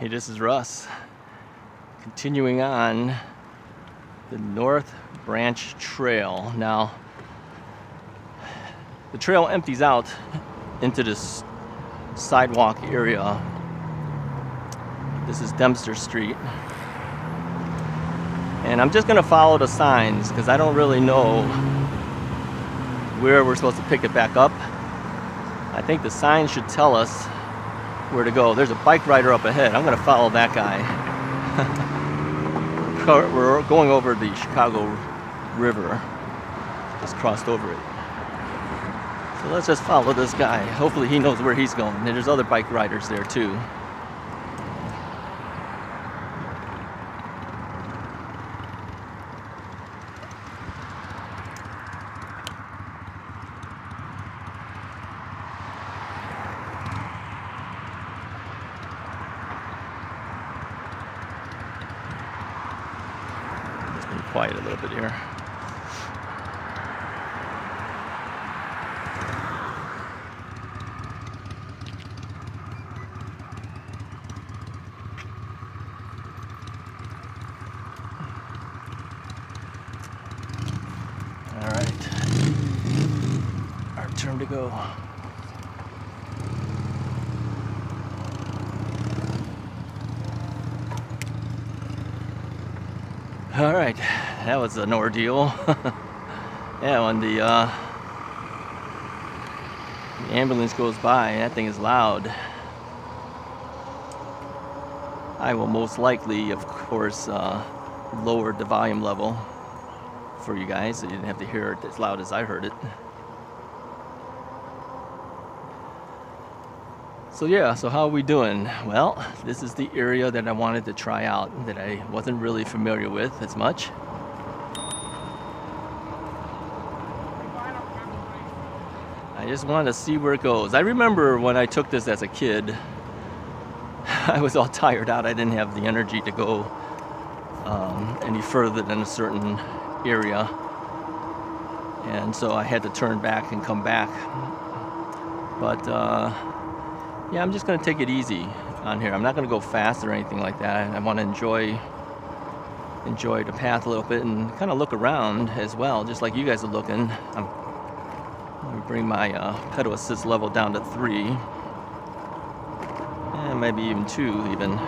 Hey, this is Russ. Continuing on the North Branch Trail. Now, the trail empties out into this sidewalk area. This is Dempster Street. And I'm just gonna follow the signs because I don't really know where we're supposed to pick it back up. I think the sign should tell us where to go. There's a bike rider up ahead. I'm gonna follow that guy. We're going over the Chicago River. Just crossed over it. So let's just follow this guy. Hopefully he knows where he's going. And there's other bike riders there too. Quiet a little bit here. All right, our turn to go. All right, that was an ordeal. Yeah, when the ambulance goes by, that thing is loud. I will most likely, of course, lower the volume level for you guys so you didn't have to hear it as loud as I heard it. So yeah, so how are we doing? Well, this is the area that I wanted to try out that I wasn't really familiar with as much. I just wanted to see where it goes. I remember when I took this as a kid, I was all tired out. I didn't have the energy to go any further than a certain area. And so I had to turn back and come back. But yeah, I'm just going to take it easy on here. I'm not going to go fast or anything like that. I want to enjoy the path a little bit and kind of look around as well, just like you guys are looking. I'm going to bring my pedal assist level down to 3. And maybe even 2 even.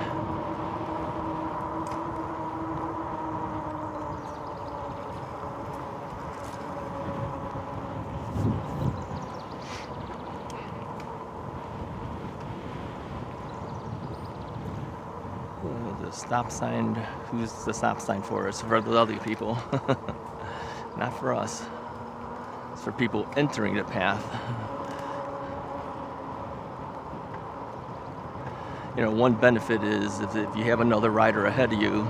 The stop sign, who's the stop sign for? It's for the other people. Not for us. It's for people entering the path. You know, one benefit is if you have another rider ahead of you,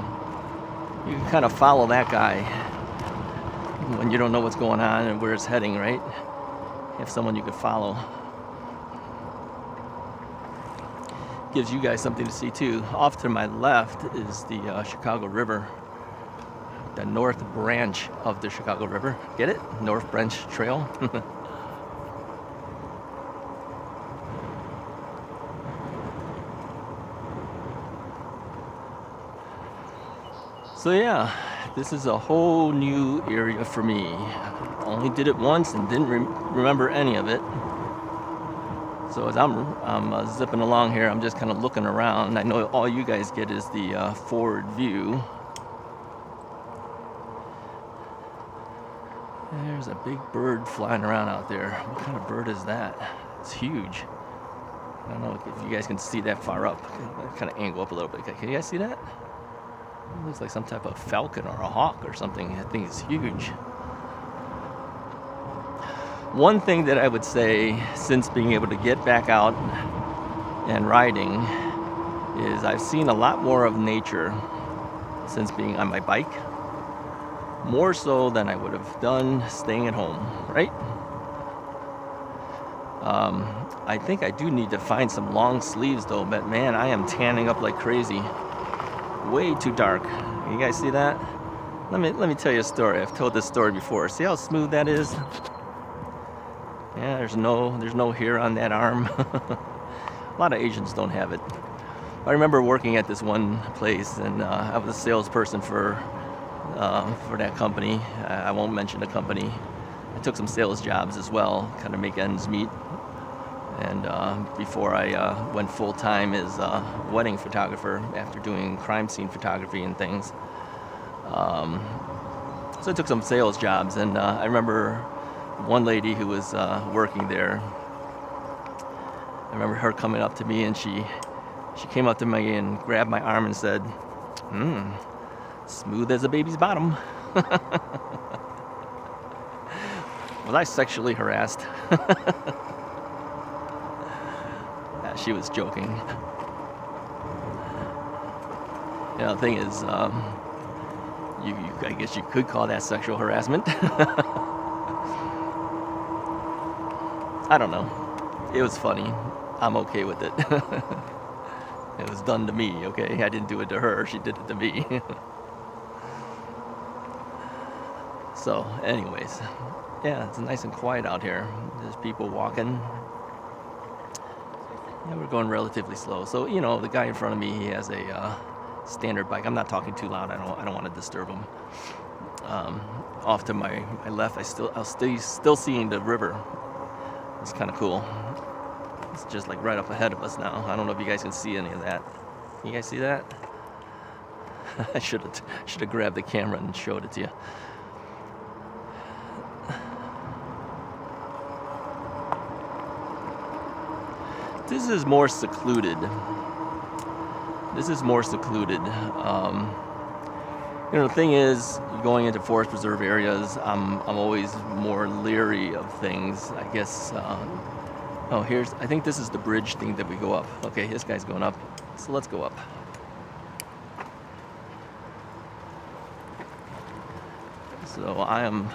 you can kind of follow that guy when you don't know what's going on and where it's heading, right? You have someone you can follow. Gives you guys something to see too. Off to my left is the Chicago River, the North Branch of the Chicago River. Get it? North Branch Trail. So yeah, this is a whole new area for me. Only did it once and didn't remember any of it. So as I'm zipping along here, I'm just kind of looking around. I know all you guys get is the forward view. There's a big bird flying around out there. What kind of bird is that? It's huge. I don't know if you guys can see that far up. I'll kind of angle up a little bit. Can you guys see that? It looks like some type of falcon or a hawk or something. That thing is huge. One thing that I would say since being able to get back out and riding is I've seen a lot more of nature since being on my bike. More so than I would have done staying at home, right? I think I do need to find some long sleeves though, but man, I am tanning up like crazy. Way too dark. You guys see that? Let me tell you a story. I've told this story before. See how smooth that is? Yeah, there's no hair on that arm. A lot of Asians don't have it. I remember working at this one place, and I was a salesperson for that company. I won't mention the company. I took some sales jobs as well, kind of make ends meet. And before I went full-time as a wedding photographer after doing crime scene photography and things. So I took some sales jobs, and I remember one lady who was working there. I remember her coming up to me, and she came up to me and grabbed my arm and said, smooth as a baby's bottom. Was I sexually harassed? Yeah, she was joking. You know, the thing is, I guess you could call that sexual harassment. I don't know. It was funny. I'm okay with it. It was done to me, okay? I didn't do it to her. She did it to me. So, anyways, yeah, it's nice and quiet out here. There's people walking. Yeah, we're going relatively slow. So, you know, the guy in front of me, he has a standard bike. I'm not talking too loud. I don't want to disturb him. Off to my left, I'll still seeing the river. It's kind of cool. It's just like right up ahead of us now. I don't know if you guys can see any of that. Can you guys see that? I should have grabbed the camera and showed it to you. This is more secluded. You know, the thing is, going into forest preserve areas, I'm always more leery of things. I guess. I think this is the bridge thing that we go up. Okay, this guy's going up, so let's go up. So I am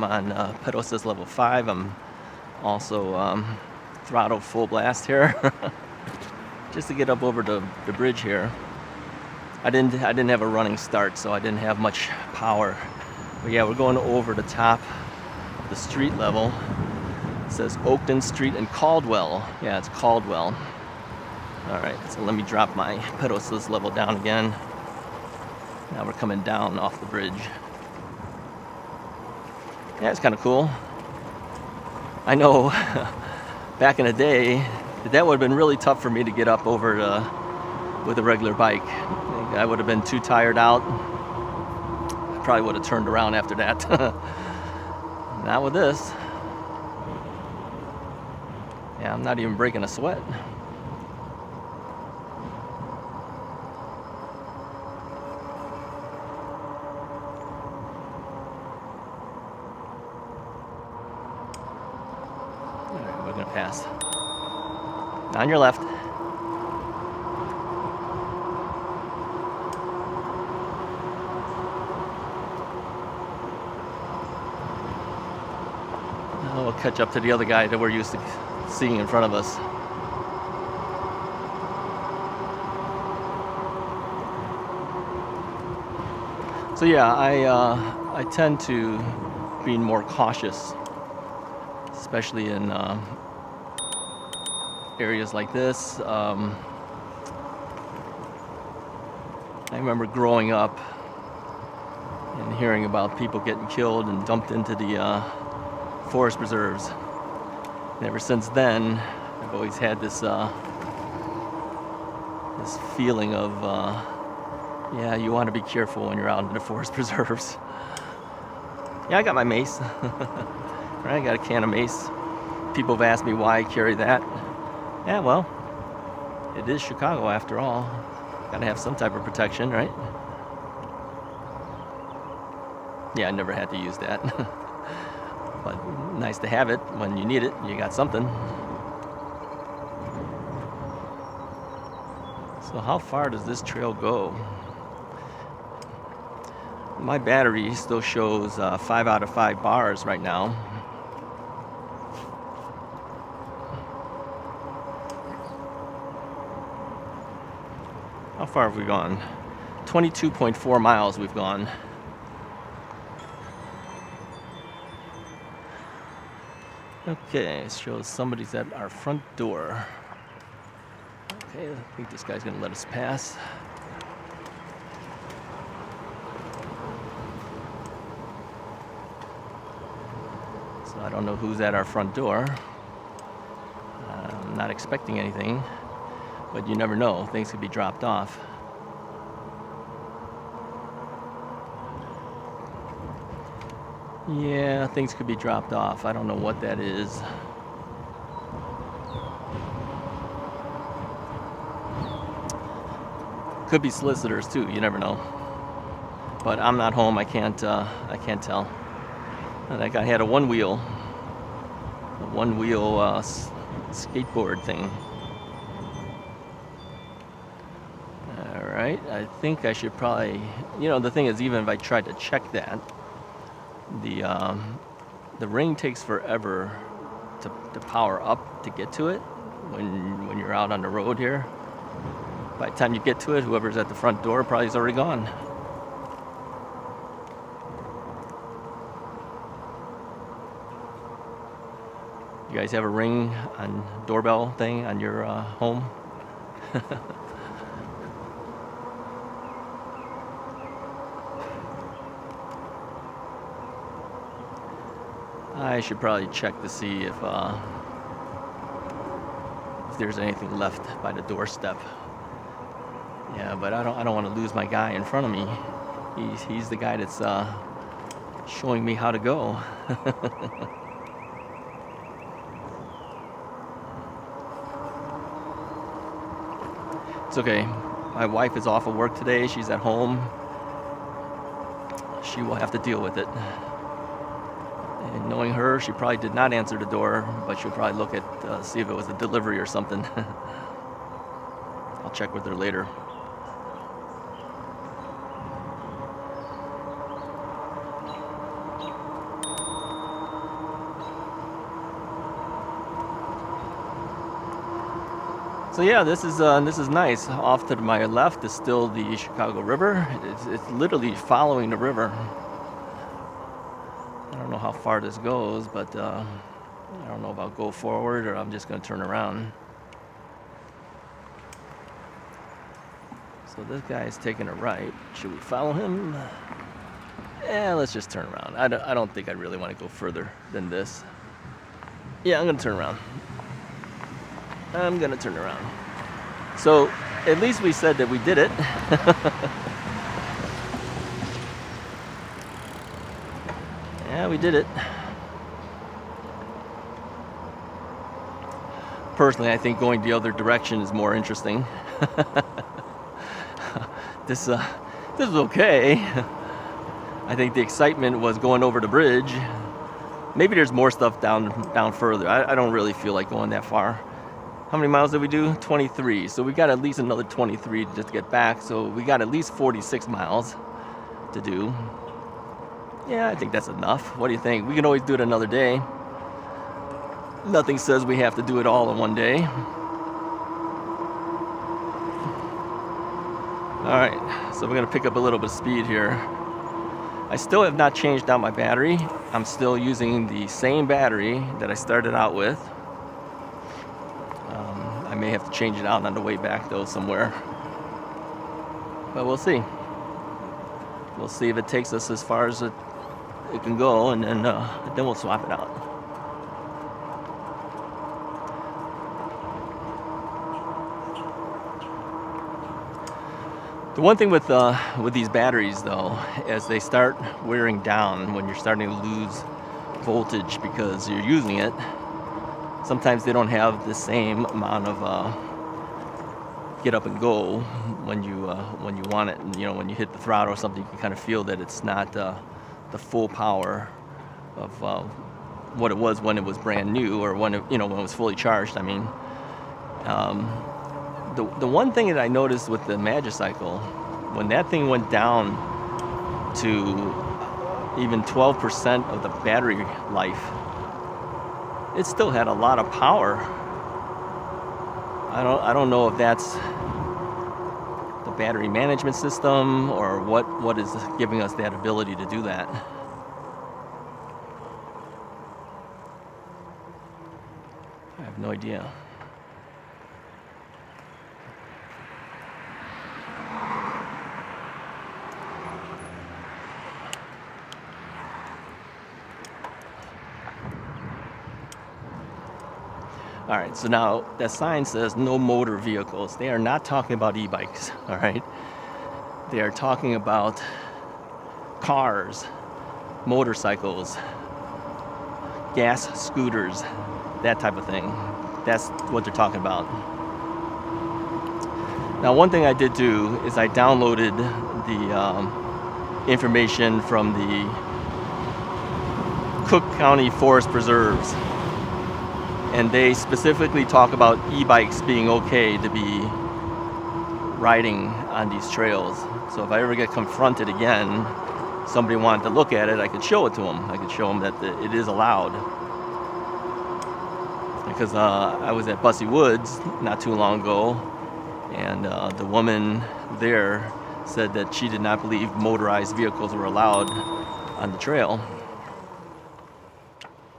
on pedal assist level 5. I'm also throttle full blast here, just to get up over the bridge here. I didn't have a running start, so I didn't have much power. But yeah, we're going over the top of the street level. It says Oakton Street and Caldwell. Yeah, it's Caldwell. All right, so let me drop my pedal assist level down again. Now we're coming down off the bridge. Yeah, it's kind of cool. I know back in the day, that would have been really tough for me to get up over with a regular bike. I would have been too tired out. I probably would have turned around after that. Not with this. Yeah, I'm not even breaking a sweat. All right, we're gonna pass. On your left. Now we'll catch up to the other guy that we're used to seeing in front of us. So yeah, I tend to be more cautious, especially in areas like this. I remember growing up and hearing about people getting killed and dumped into the forest preserves. And ever since then, I've always had this feeling of, yeah, you want to be careful when you're out in the forest preserves. Yeah, I got my mace. Right, I got a can of mace. People have asked me why I carry that. Yeah, well, it is Chicago after all. Gotta have some type of protection, right? Yeah, I never had to use that. But nice to have it when you need it. You got something. So how far does this trail go? My battery still shows 5 out of 5 bars right now. How far have we gone? 22.4 miles we've gone. Okay, it shows somebody's at our front door. Okay, I think this guy's gonna let us pass. So I don't know who's at our front door. I'm not expecting anything, but you never know. Things could be dropped off. Yeah, things could be dropped off. I don't know what that is. Could be solicitors too. You never know. But I'm not home. I can't tell. That guy had a one-wheel skateboard thing. All right. I think I should probably. The thing is, even if I tried to check that, the ring takes forever to power up to get to it when you're out on the road here. By the time you get to it, whoever's at the front door probably is already gone. You guys have a ring on doorbell thing on your home? I should probably check to see if there's anything left by the doorstep. Yeah, but I don't want to lose my guy in front of me. He's the guy that's showing me how to go. It's okay. My wife is off of work today. She's at home. She will have to deal with it. And knowing her, she probably did not answer the door, but she'll probably look at, see if it was a delivery or something. I'll check with her later. So yeah, this is nice. Off to my left is still the Chicago River. It's literally following the river. I don't know how far this goes, but I don't know if I'll go forward or I'm just going to turn around. So this guy is taking a right. Should we follow him? Yeah, let's just turn around. I don't think I really want to go further than this. Yeah, I'm going to turn around. I'm going to turn around. So at least we said that we did it. Yeah, we did it. Personally, I think going the other direction is more interesting. This was okay. I think the excitement was going over the bridge. Maybe there's more stuff down further. I don't really feel like going that far. How many miles did we do? 23. So we got at least another 23 just to get back. So we got at least 46 miles to do. Yeah, I think that's enough. What do you think? We can always do it another day. Nothing says we have to do it all in one day. All right, so we're gonna pick up a little bit of speed here. I still have not changed out my battery. I'm still using the same battery that I started out with. I may have to change it out on the way back though somewhere. But we'll see. We'll see if it takes us as far as it can go, and then we'll swap it out. The one thing with these batteries though, as they start wearing down, when you're starting to lose voltage because you're using it, sometimes they don't have the same amount of get up and go when you want it. And, when you hit the throttle or something, you can kind of feel that it's not the full power of what it was when it was brand new, or when it was fully charged. I mean, the one thing that I noticed with the Magicycle, when that thing went down to even 12% of the battery life, it still had a lot of power. I don't know if that's the battery management system or what is giving us that ability to do that. I have no idea. All right, so now that sign says no motor vehicles. They are not talking about e-bikes, all right? They are talking about cars, motorcycles, gas scooters, that type of thing. That's what they're talking about. Now, one thing I did do is I downloaded the information from the Cook County Forest Preserves, and they specifically talk about e-bikes being okay to be riding on these trails. So if I ever get confronted again, somebody wanted to look at it, I could show it to them. I could show them that it is allowed. Because I was at Bussy Woods not too long ago, and the woman there said that she did not believe motorized vehicles were allowed on the trail.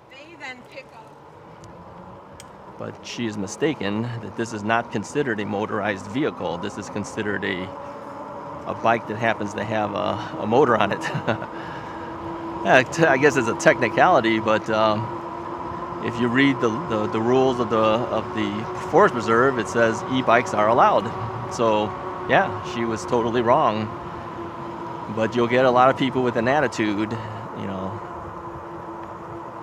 They then pick up. But she is mistaken that this is not considered a motorized vehicle. This is considered a bike that happens to have a motor on it. I guess it's a technicality, but if you read the rules of the Forest Preserve, it says e-bikes are allowed. So yeah, she was totally wrong. But you'll get a lot of people with an attitude, you know.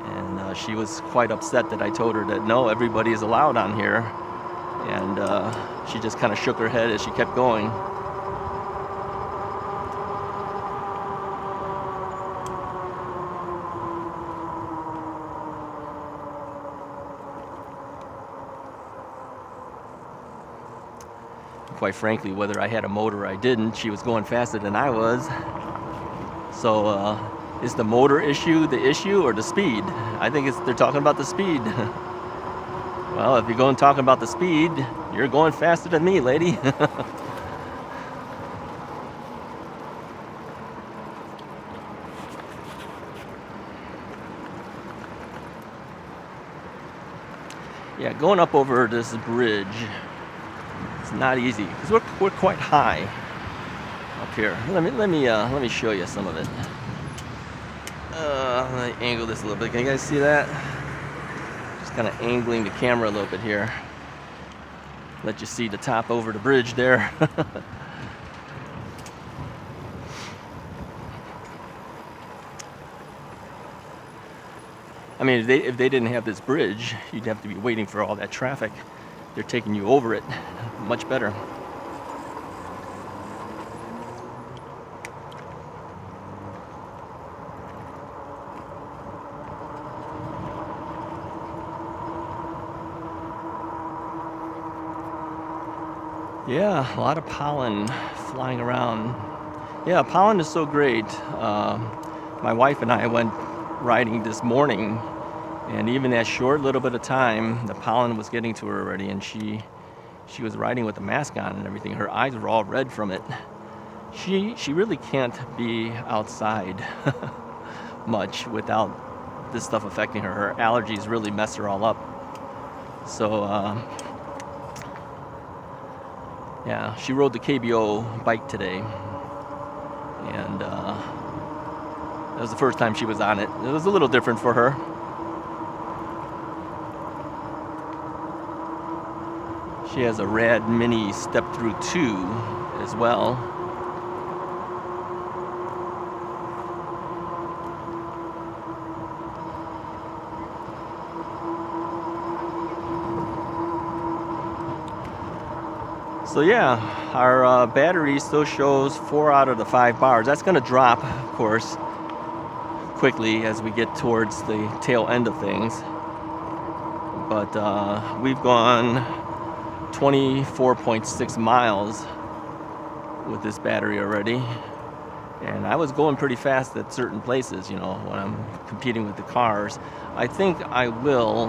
And she was quite upset that I told her that no, everybody is allowed on here. And she just kind of shook her head as she kept going. Quite frankly, whether I had a motor or I didn't, she was going faster than I was. So is the motor issue the issue or the speed? I think they're talking about the speed. Well, if you're going talking about the speed, you're going faster than me, lady. Yeah, going up over this bridge, it's not easy because we're quite high up here. Let me show you some of it. Let me angle this a little bit. Can you guys see that? Just kind of angling the camera a little bit here. Let you see the top over the bridge there. I mean, if they didn't have this bridge, you'd have to be waiting for all that traffic. They're taking you over it much better. Yeah, a lot of pollen flying around. Yeah, pollen is so great. My wife and I went riding this morning, and even that short little bit of time, the pollen was getting to her already, and she was riding with a mask on and everything. Her eyes were all red from it. She really can't be outside much without this stuff affecting her. Her allergies really mess her all up. So yeah, she rode the KBO bike today, and that was the first time she was on it. It was a little different for her. She has a rad mini step-thru 2 as well. So yeah, our battery still shows 4 out of the 5 bars. That's going to drop, of course, quickly as we get towards the tail end of things. But we've gone 24.6 miles with this battery already. And I was going pretty fast at certain places, you know, when I'm competing with the cars. I think I will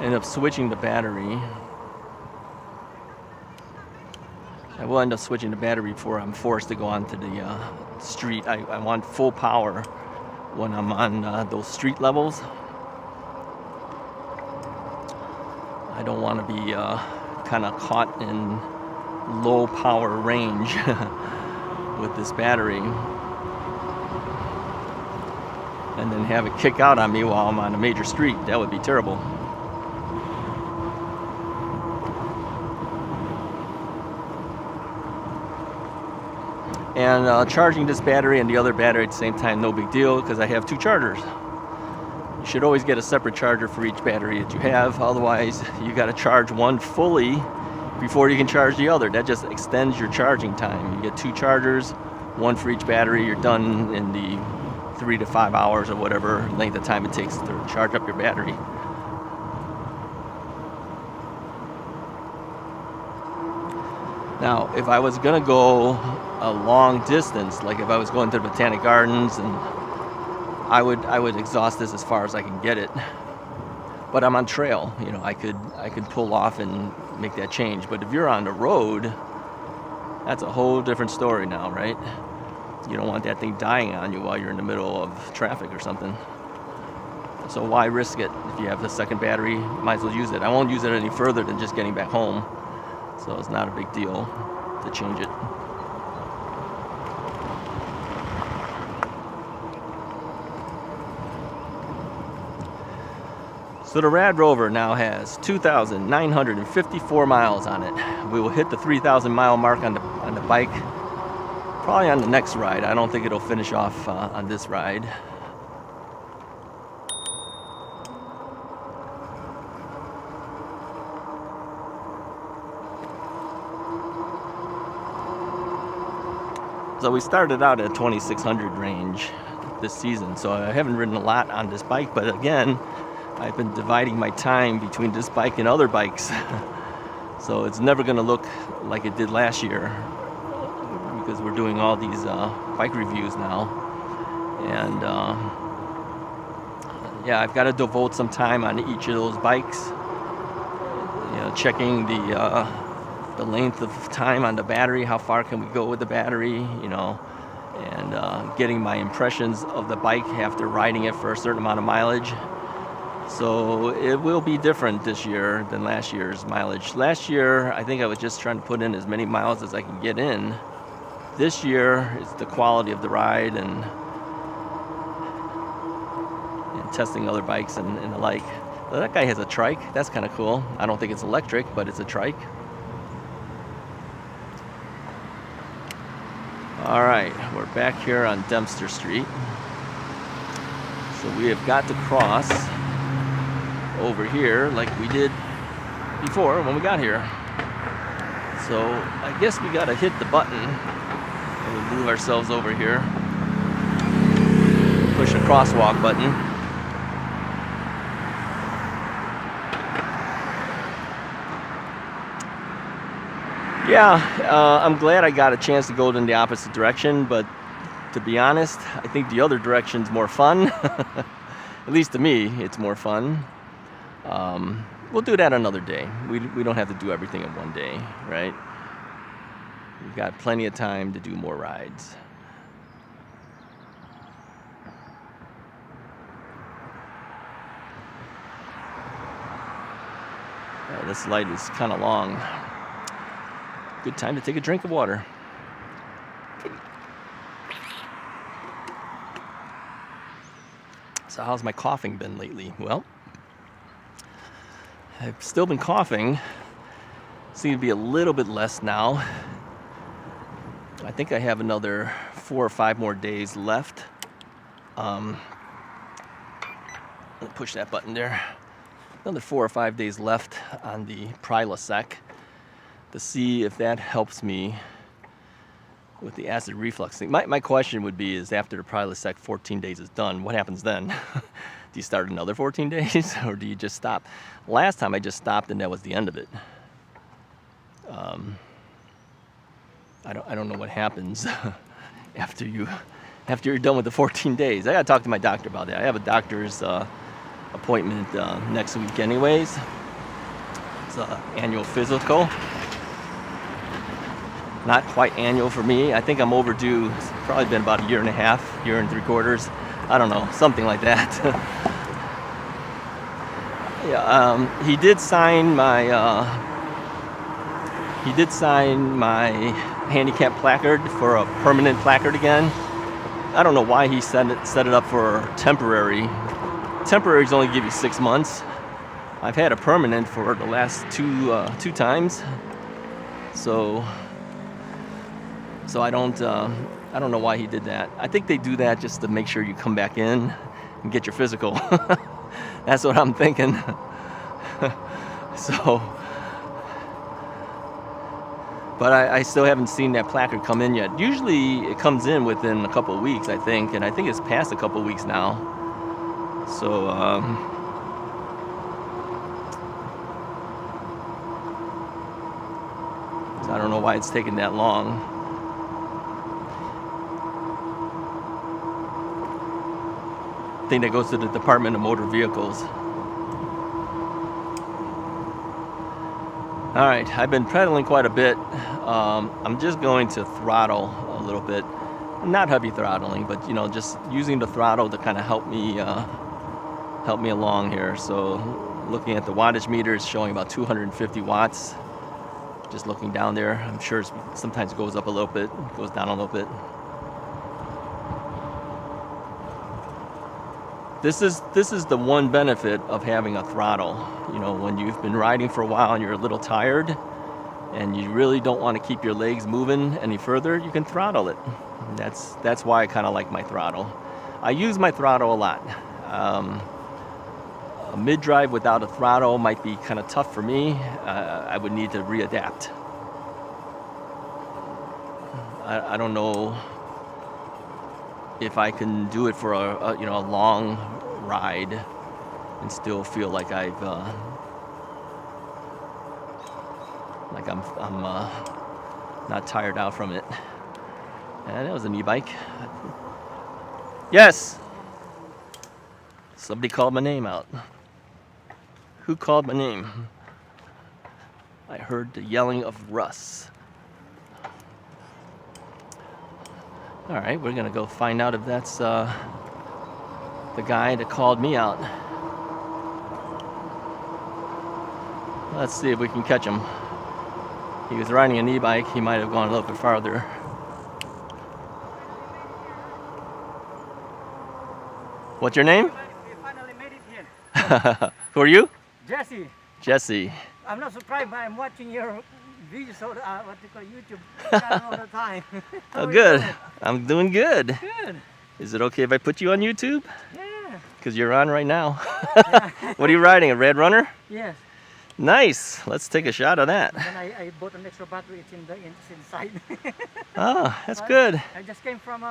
end up switching the battery. I will end up switching the battery before I'm forced to go onto the street. I want full power when I'm on those street levels. I don't want to be kind of caught in low power range with this battery and then have it kick out on me while I'm on a major street. That would be terrible. And charging this battery and the other battery at the same time, no big deal, because I have 2 chargers. You should always get a separate charger for each battery that you have. Otherwise, you got to charge one fully before you can charge the other. That just extends your charging time. You get 2 chargers, one for each battery. You're done in the 3 to 5 hours or whatever length of time it takes to charge up your battery. Now, if I was gonna go a long distance, like if I was going to the Botanic Gardens, and I would exhaust this as far as I can get it. But I'm on trail, you know, I could pull off and make that change. But if you're on the road, that's a whole different story now, right? You don't want that thing dying on you while you're in the middle of traffic or something. So why risk it? If you have the second battery, might as well use it. I won't use it any further than just getting back home. So it's not a big deal to change it. So the Rad Rover now has 2,954 miles on it. We will hit the 3,000 mile mark on the bike, probably on the next ride. I don't think it'll finish off on this ride. So we started out at 2,600 range this season, so I haven't ridden a lot on this bike, but again, I've been dividing my time between this bike and other bikes. So it's never going to look like it did last year, because we're doing all these bike reviews now. And yeah, I've got to devote some time on each of those bikes, you know, checking the length of time on the battery, how far can we go with the battery, you know, and getting my impressions of the bike after riding it for a certain amount of mileage. So it will be different this year than last year's mileage. Last year, I think I was just trying to put in as many miles as I can get in. This year, it's the quality of the ride and testing other bikes and the like. Well, that guy has a trike. That's kind of cool. I don't think it's electric, but it's a trike. All right, we're back here on Dempster Street. So we have got to cross over here like we did before when we got here. So I guess we gotta hit the button and we'll move ourselves over here. Push the crosswalk button. Yeah, I'm glad I got a chance to go in the opposite direction, but to be honest, I think the other direction's more fun. At least to me, it's more fun. We'll do that another day. We don't have to do everything in one day, right? We've got plenty of time to do more rides. This light is kind of long. Good time to take a drink of water. So how's my coughing been lately? Well, I've still been coughing. Seems to be a little bit less now. I think I have another 4 or 5 more days left. Let me push that button there. Another 4 or 5 days left on the Prilosec to see if that helps me with the acid reflux thing. My question would be is after the Prilosec 14 days is done, what happens then? Do you start another 14 days or do you just stop? Last time I just stopped and that was the end of it. I don't know what happens after you're done with the 14 days. I gotta talk to my doctor about that. I have a doctor's appointment next week anyways. It's an annual physical. Not quite annual for me. I think I'm overdue. It's probably been about 1.5 years, 1.75 years. I don't know, something like that. Yeah, he did sign my handicap placard for a permanent placard again. I don't know why he set it up for temporary. Temporaries only give you 6 months. I've had a permanent for the last two times. So So I don't know why he did that. I think they do that just to make sure you come back in and get your physical. That's what I'm thinking. So, but I still haven't seen that placard come in yet. Usually it comes in within a couple of weeks, I think, and I think it's past a couple of weeks now. So, I don't know why it's taking that long. I think that goes to the Department of Motor Vehicles. All right, I've been pedaling quite a bit. I'm just going to throttle a little bit. Not heavy throttling, but just using the throttle to kind of help me along here. So looking at the wattage meter, it's showing about 250 watts. Just looking down there, I'm sure sometimes it goes up a little bit, goes down a little bit. This is the one benefit of having a throttle. When you've been riding for a while and you're a little tired and you really don't want to keep your legs moving any further, you can throttle it. That's why I kind of like my throttle. I use my throttle a lot. A mid-drive without a throttle might be kind of tough for me. I would need to readapt. I don't know if I can do it for a long ride and still feel like I'm not tired out from it. And that was an e-bike. Yes. Somebody called my name out. Who called my name? I heard the yelling of Russ. All right, we're gonna go find out if that's the guy that called me out. Let's see if we can catch him. He was riding an e-bike. He might have gone a little bit farther. What's your name? We finally made it here. Who are you? Jesse. Jesse. I'm not surprised, but I'm watching your videos on YouTube all the time. Oh, good. I'm doing good. Good. Is it okay if I put you on YouTube? Yeah. Because you're on right now. Yeah. What are you riding? A Red Runner? Yes. Nice. Let's take a shot of that. And I bought an extra battery. It's inside. Oh, that's good. I just came from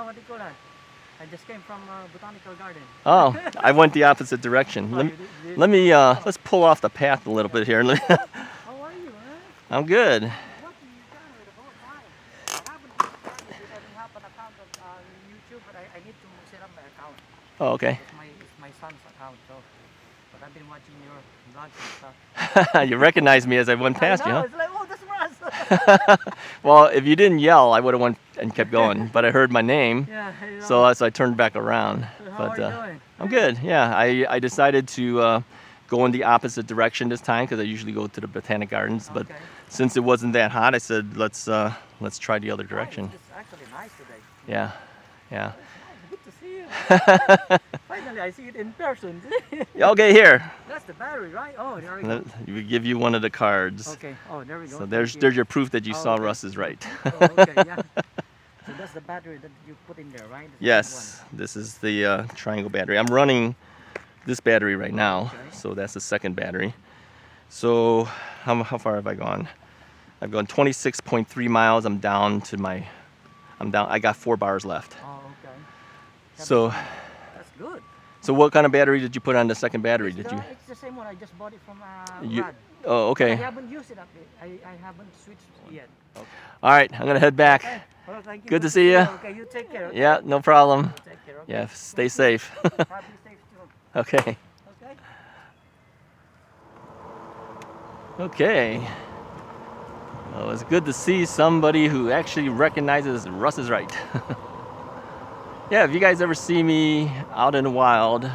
I just came from Botanical Garden. Oh, I went the opposite direction. Let me let's pull off the path a little bit here. How are you, man? I'm good. What have you done with the whole time? I haven't have an account on YouTube, but I need to set up my account. Oh, okay. It's my son's account, so. But I've been watching your vlogs and stuff. You recognized me as I went past you, huh? It's like, oh, that's Russ. Well, if you didn't yell, I would have went and kept going. But I heard my name, Yeah, so I turned back around. So how But are you doing? I'm good. Yeah, I decided to go in the opposite direction this time because I usually go to the Botanic Gardens. But Okay. since it wasn't that hot, I said let's try the other direction. It's actually nice today. Yeah, yeah. Good to see you. Finally, I see it in person. Okay, here. That's the battery, right? Oh, there we go. We give you one of the cards. Okay. Oh, there we go. So Thank there's your proof that you saw okay. Russ is right. Oh, okay, yeah. So that's the battery that you put in there, right? That's Yes, this is the triangle battery. I'm running this battery right now, Okay. so that's the second battery. So how far have I gone? I've gone 26.3 miles. I'm down. I got 4 bars left. Oh, okay. So That's good. so what kind of battery did you put on the second battery? Did you? It's the same one. I just bought it from You- Rad. Oh, I okay. haven't used it up yet. I haven't switched yet. All right, I'm gonna head back. Okay. Well, thank you. Good to see you. Okay, you take care. Okay? Yeah, no problem. Take care. Okay? Yeah, stay safe. Probably safe too. Okay. Okay. Okay. Well, it's good to see somebody who actually recognizes Russ is right. Yeah, if you guys ever see me out in the wild,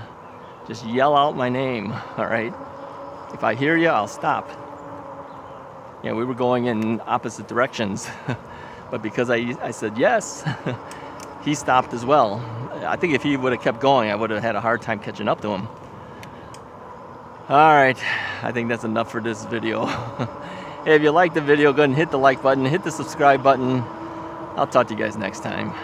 just yell out my name, all right? If I hear you, I'll stop. Yeah, we were going in opposite directions, but because I said yes, he stopped as well. I think if he would have kept going, I would have had a hard time catching up to him. All right, I think that's enough for this video. Hey, if you like the video, go ahead and hit the like button, hit the subscribe button. I'll talk to you guys next time.